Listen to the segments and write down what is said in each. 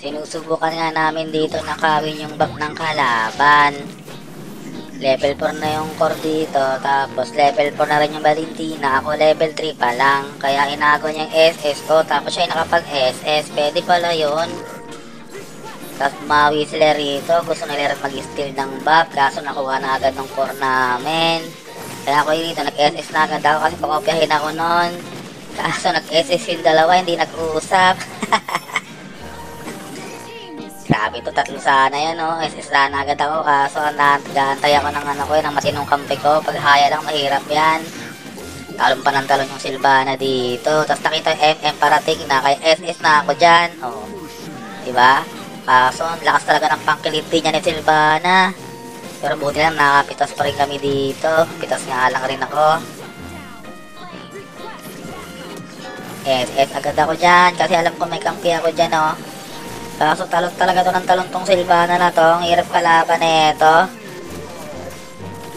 Sinusubukan nga namin dito na kawin yung back ng kalaban. Level 4 na yung core dito, tapos level 4 na rin yung Valentina. Ako level 3 pa lang, kaya inago niya yung SS ko, tapos siya yung nakapag-SS. Pwede pala yun. Tapos bumawi sila rito, gusto nila rin mag-steal ng buff, kaso nakuha na agad ng core namin. Kaya ako yun dito, nag-SS na agad ako kasi pakopyahin ako nun. Kaso nag-SS yung dalawa, hindi nag-uusap. Grabe to, tatlo sana yan, no? SS sana agad ako, kaso nag-aantay ako ng ano ko, ng matinong kampi ko. Pag haya lang, mahirap yan. Talon pa ng talon yung Sylvana dito. Tapos nakita yung MM parating na, kaya SS na ako dyan. Oh, diba? Kaso, ang lakas talaga ng pangkiliti niya ni Sylvana. Pero buti lang, nakapitas pa rin kami dito. Pitas nga lang rin ako. SS agad ako dyan, kasi alam ko may kampi ako dyan, oh. Kaso talon talaga to ng talon tong Sylvana na to. Ang hirap kalaban na ito.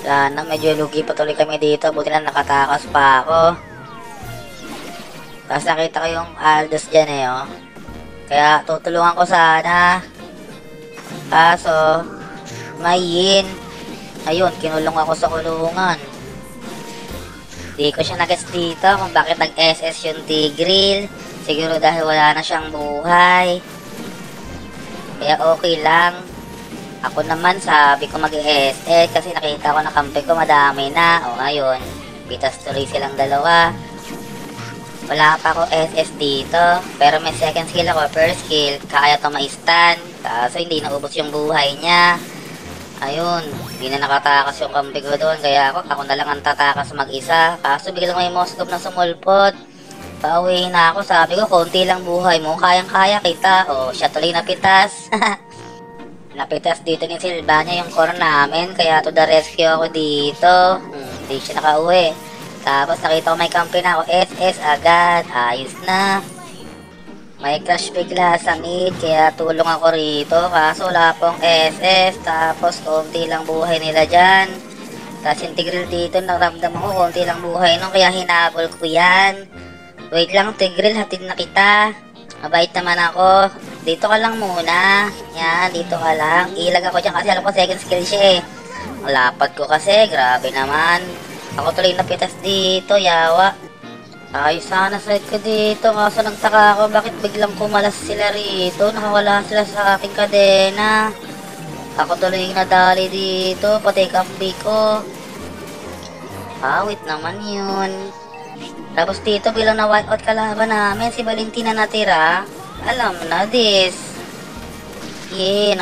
Sana medyo lugi pa tuloy kami dito. Buti lang nakatakas pa ako. Tapos nakita ko yung Aldous dyan eh, oh. Kaya tutulungan ko sana. Kaso may yin. Ayun, kinulong ako sa kulungan. Di ko siya nag-gets dito kung bakit nag-SS yung Tigreal. Siguro dahil wala na siyang buhay. Kaya okay lang. Ako naman sabi ko mag-SS kasi nakita ko na kampi ko madami na. O ngayon, pitas tuloy silang dalawa. Wala pa ako SS dito. Pero may second skill ako, first skill. Kaya to ma-stun. Kaso hindi naubos yung buhay niya. Ayun, hindi na nakatakas yung kampi ko doon. Kaya ako na lang ang tatakas mag-isa. Kaso biglang may Moskov na sumulpot. Pauwi na ako, sabi ko, konti lang buhay mo, kayang-kaya kita. O, siya tuloy napitas. Napitas dito ni Sylvana yung core namin, kaya to the rescue ako dito. Hindi siya nakauwi. Tapos nakita ko may kampi na ako, SS agad. Ayos na. May crash bigla sa mid, kaya tulong ako rito. Kaso wala pong SS, tapos konti lang buhay nila dyan. Tapos yung Tigreal dito, naramdam ko, konti lang buhay nung, kaya hinabol ko yan. Wait lang, Tigreal, hatid na kita. Mabait naman ako. Dito ka lang muna. Yan, dito ka lang. Ilag ako dyan kasi alam ko second skill siya eh. Ang lapad ko kasi, grabe naman. Ako tuloy napitas dito, yawa. Ayos sana side ko dito. Kaso nagtaka ako, bakit biglang kumalas sila rito? Nakawala sila sa aking kadena. Ako tuloy nadali dito, pati kambi ko. Awit naman yun. Tapos dito bilang na wipe out kalaban namin, si Valentina natira. Alam na this. Yeah,